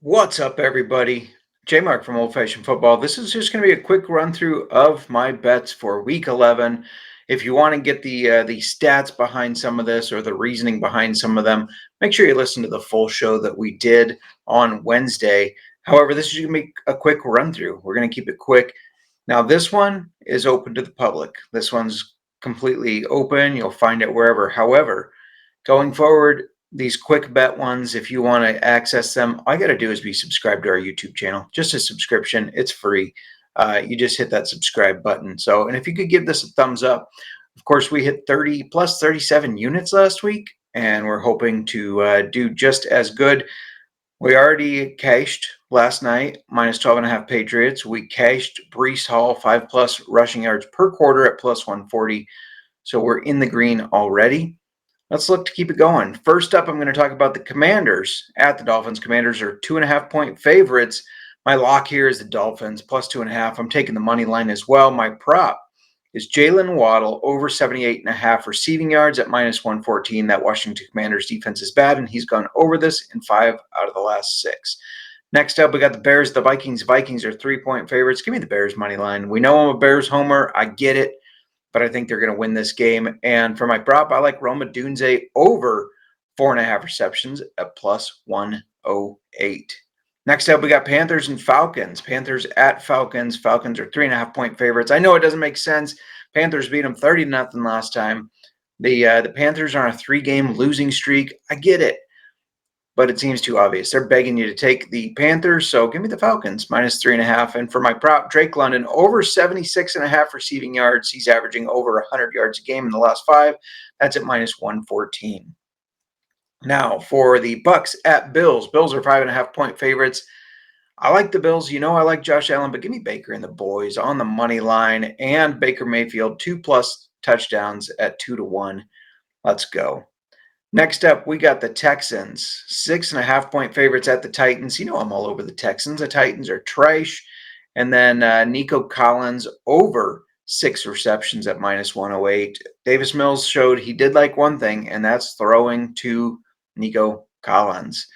What's up, everybody? JMark from Old Fashioned Football. This is just going to be a quick run through of my bets for Week 11. If you want to get the stats behind some of this or the reasoning behind some of them, make sure you listen to the full show that we did on Wednesday. However, this is going to be a quick run through. We're going to keep it quick. Now, this one is open to the public. This one's completely open. You'll find it wherever. However, going forward, these quick bet ones, if you want to access them, all you got to do is be subscribed to our YouTube channel. Just a subscription. It's free. You just hit that subscribe button. And if you could give this a thumbs up. Of course, we hit 30 plus 37 units last week, and we're hoping to do just as good. We already cashed last night, minus 12.5 Patriots. We cashed Breece Hall, 5+ rushing yards per quarter at plus 140. So we're in the green already. Let's look to keep it going. First up, I'm going to talk about the Commanders at the Dolphins. Commanders are 2.5-point favorites. My lock here is the Dolphins, plus 2.5. I'm taking the money line as well. My prop is Jalen Waddle over 78.5 receiving yards at minus 114. That Washington Commanders defense is bad, and he's gone over this in 5 out of the last 6. Next up, we got the Bears, the Vikings. Vikings are 3-point favorites. Give me the Bears money line. We know I'm a Bears homer. I get it. But I think they're going to win this game. And for my prop, I like Roma Dunze over 4.5 receptions at plus 108. Next up, we got Panthers and Falcons. Panthers at Falcons. Falcons are 3.5-point favorites. I know it doesn't make sense. Panthers beat them 30-0 last time. The Panthers are on a 3-game losing streak. I get it, but it seems too obvious. They're begging you to take the Panthers, so give me the Falcons, minus 3.5. And for my prop, Drake London, over 76.5 receiving yards. He's averaging over 100 yards a game in the last 5. That's at minus 114. Now, for the Bucks at Bills. Bills are 5.5-point favorites. I like the Bills. You know I like Josh Allen, but give me Baker and the boys on the money line. And Baker Mayfield, 2+ touchdowns at 2-1. Let's go. Next up, we got the Texans, 6.5-point favorites at the Titans. You know I'm all over the Texans. The Titans are trash. And then Nico Collins over 6 receptions at minus 108. Davis Mills showed he did like one thing, and that's throwing to Nico Collins.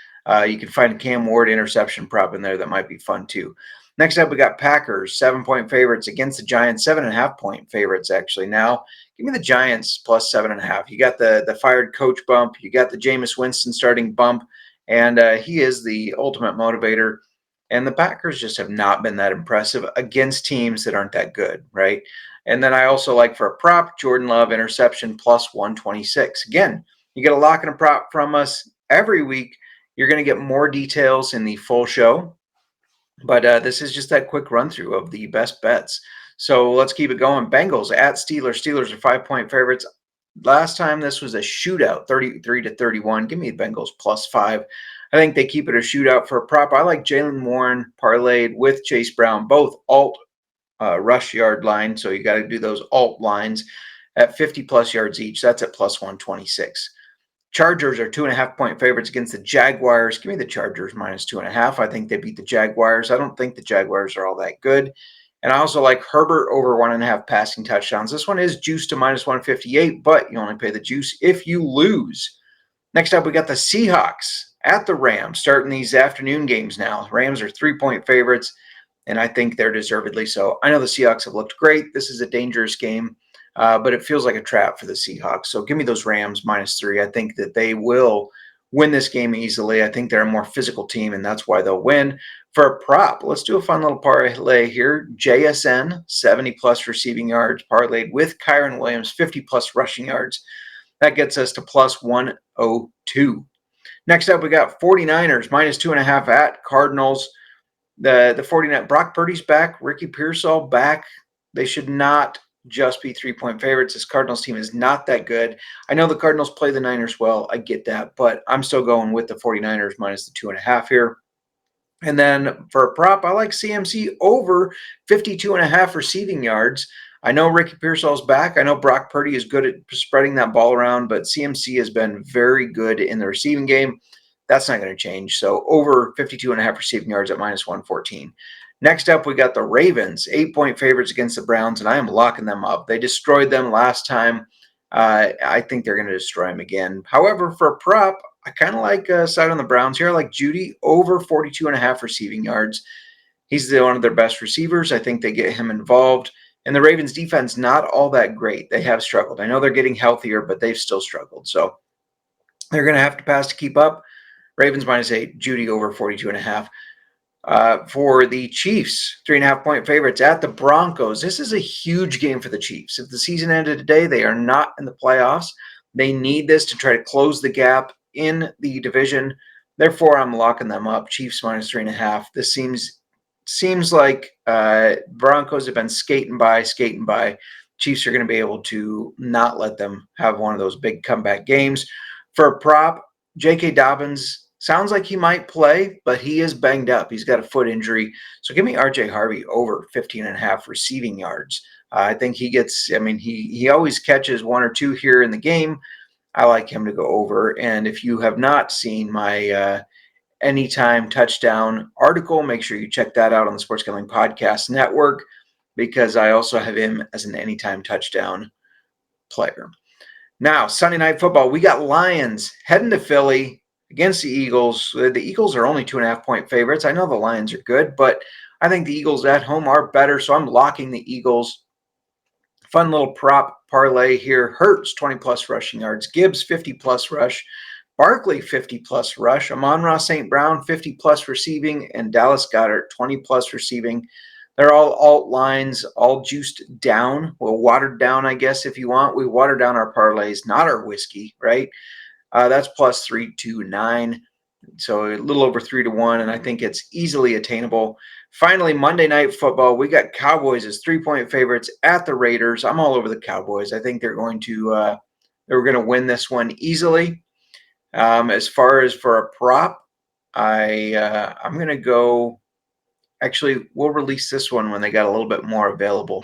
You can find a Cam Ward interception prop in there that might be fun too. Next up, we got Packers, 7-point favorites against the Giants, 7.5-point favorites actually. Now, give me the Giants plus 7.5. You got the fired coach bump. You got the Jameis Winston starting bump, and he is the ultimate motivator. And the Packers just have not been that impressive against teams that aren't that good, right? And then I also like for a prop, Jordan Love interception plus 126. Again, you get a lock and a prop from us every week. You're going to get more details in the full show. But this is just that quick run through of the best bets. So let's keep it going. Bengals at Steelers. Steelers are 5-point favorites. Last time this was a shootout, 33-31. Give me the Bengals plus 5. I think they keep it a shootout for a prop. I like Jalen Warren parlayed with Chase Brown, both alt rush yard line. So you got to do those alt lines at 50+ yards each. That's at plus 126. Chargers are 2.5-point favorites against the Jaguars. Give me the Chargers minus 2.5. I think they beat the Jaguars. I don't think the Jaguars are all that good. And I also like Herbert over 1.5 passing touchdowns. This one is juiced to minus 158, but you only pay the juice if you lose. Next up, we got the Seahawks at the Rams, starting these afternoon games now. Rams are 3-point favorites, and I think they're deservedly so. I know the Seahawks have looked great. This is a dangerous game. But it feels like a trap for the Seahawks. So give me those Rams minus 3. I think that they will win this game easily. I think they're a more physical team, and that's why they'll win. For a prop, let's do a fun little parlay here. JSN, 70+ receiving yards, parlayed with Kyron Williams, 50+ rushing yards. That gets us to plus 102. Next up, we got 49ers, minus 2.5 at Cardinals. The 49, Brock Purdy's back, Ricky Pearsall back. They should not just be 3-point favorites. This Cardinals team is not that good. I know the Cardinals play the Niners well. I get that, but I'm still going with the 49ers minus the 2.5 here. And then for a prop, I like CMC over 52.5 receiving yards. I know Ricky Pearsall's back. I know Brock Purdy is good at spreading that ball around, but CMC has been very good in the receiving game. That's not going to change. So over 52.5 receiving yards at minus 114. Next up, we got the Ravens, 8-point favorites against the Browns, and I am locking them up. They destroyed them last time. I think they're going to destroy them again. However, for a prop, I kind of like side on the Browns here. I like Judy over 42.5 receiving yards. He's one of their best receivers. I think they get him involved. And the Ravens defense, not all that great. They have struggled. I know they're getting healthier, but they've still struggled. So they're going to have to pass to keep up. Ravens -8, Judy over 42.5. For the Chiefs, 3.5-point favorites at the Broncos. This is a huge game for the Chiefs. If the season ended today, they are not in the playoffs. They need this to try to close the gap in the division. Therefore, I'm locking them up. Chiefs -3.5. This seems like Broncos have been skating by. Chiefs are going to be able to not let them have one of those big comeback games. For a prop, J.K. Dobbins sounds like he might play, but he is banged up. He's got a foot injury. So give me R.J. Harvey over 15.5 receiving yards. I think he gets, he always catches one or two here in the game. I like him to go over. And if you have not seen my anytime touchdown article, make sure you check that out on the Sports Gambling Podcast Network, because I also have him as an anytime touchdown player. Now, Sunday Night Football, we got Lions heading to Philly against the Eagles. The Eagles are only 2.5-point favorites. I know the Lions are good, but I think the Eagles at home are better, so I'm locking the Eagles. Fun little prop parlay here. Hurts 20-plus rushing yards. Gibbs 50-plus rush. Barkley 50-plus rush. Amon-Ra St. Brown 50-plus receiving. And Dallas Goedert 20-plus receiving. They're all alt lines, all juiced down. Well, watered down, I guess, if you want. We water down our parlays, not our whiskey, right? That's plus 329. So a little over 3-1, and I think it's easily attainable. Finally, Monday Night Football, we got Cowboys as 3-point favorites at the Raiders. I'm all over the Cowboys. I think they're going to win this one easily. As far as for a prop, I'm going to go. Actually, we'll release this one when they got a little bit more available,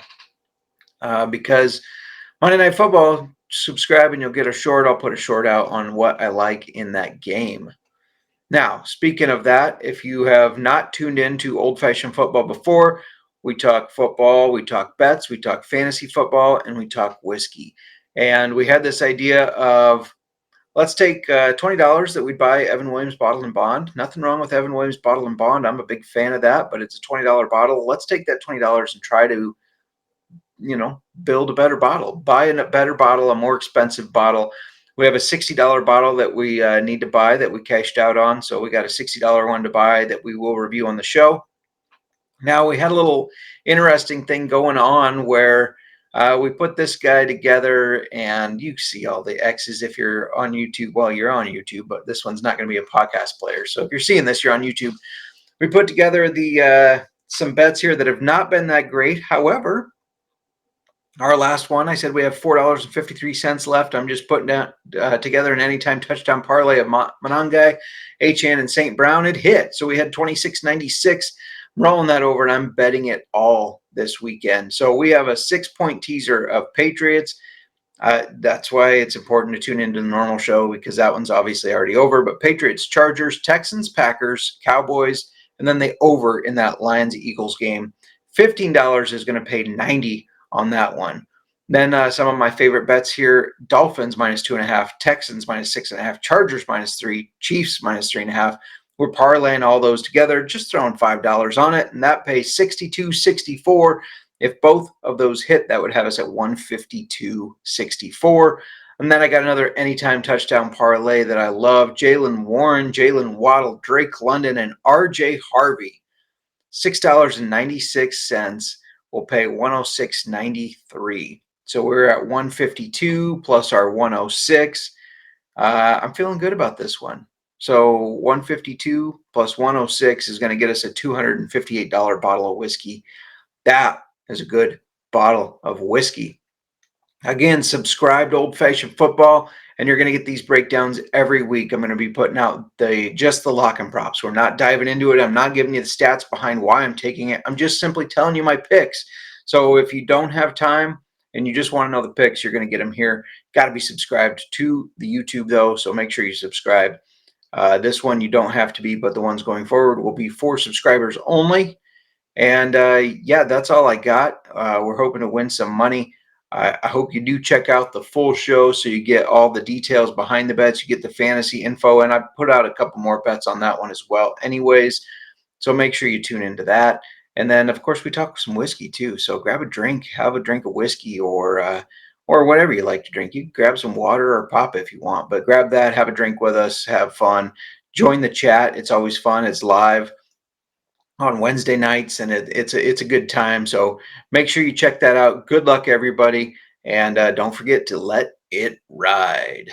because Monday Night Football, subscribe and you'll get a short. I'll put a short out on what I like in that game. Now, speaking of that, if you have not tuned into Old Fashioned Football before, we talk football, we talk bets, we talk fantasy football, and we talk whiskey. And we had this idea of, let's take $20 that we'd buy Evan Williams Bottle and Bond. Nothing wrong with Evan Williams Bottle and Bond. I'm a big fan of that, but it's a $20 bottle. Let's take that $20 and try to, build a better bottle. Buy a better bottle, a more expensive bottle. We have a $60 bottle that we need to buy that we cashed out on. So we got a $60 one to buy that we will review on the show. Now, we had a little interesting thing going on where we put this guy together, and you see all the X's if you're on YouTube. Well, you're on YouTube, but this one's not going to be a podcast player. So if you're seeing this, you're on YouTube. We put together the some bets here that have not been that great. However, our last one, I said we have $4.53 left. I'm just putting down, together an anytime touchdown parlay of Monangai, Achane, and St. Brown. It hit. So we had $26.96. I'm rolling that over, and I'm betting it all this weekend. So we have a 6-point teaser of Patriots. That's why it's important to tune into the normal show, because that one's obviously already over. But Patriots, Chargers, Texans, Packers, Cowboys, and then they over in that Lions-Eagles game. $15 is going to pay 90 on that one. Then some of my favorite bets here: Dolphins -2.5, Texans -6.5, Chargers -3, Chiefs -3.5. We're parlaying all those together, just throwing $5 on it, and that pays $62.64. If both of those hit, that would have us at $152.64. And then I got another anytime touchdown parlay that I love: Jaylen Warren, Jalen Waddle, Drake London, and R.J. Harvey. $6.96 will pay $106.93. So we're at 152 plus our 106. I'm feeling good about this one. So 152 plus 106 is going to get us a $258 bottle of whiskey. That is a good bottle of whiskey. Again, subscribe to Old Fashioned Football, and you're going to get these breakdowns every week. I'm going to be putting out just the lock and props. We're not diving into it. I'm not giving you the stats behind why I'm taking it. I'm just simply telling you my picks. So if you don't have time and you just want to know the picks, you're going to get them here. Got to be subscribed to the YouTube, though, so make sure you subscribe. This one you don't have to be, but the ones going forward will be for subscribers only. And yeah, that's all I got. We're hoping to win some money. I hope you do check out the full show so you get all the details behind the bets. You get the fantasy info, and I put out a couple more bets on that one as well. Anyways, so make sure you tune into that. And then, of course, we talk some whiskey too. So grab a drink, have a drink of whiskey, or whatever you like to drink. You can grab some water or pop if you want, but grab that, have a drink with us, have fun. Join the chat. It's always fun. It's live on Wednesday nights, and it's a good time. So make sure you check that out. Good luck, everybody, and don't forget to let it ride.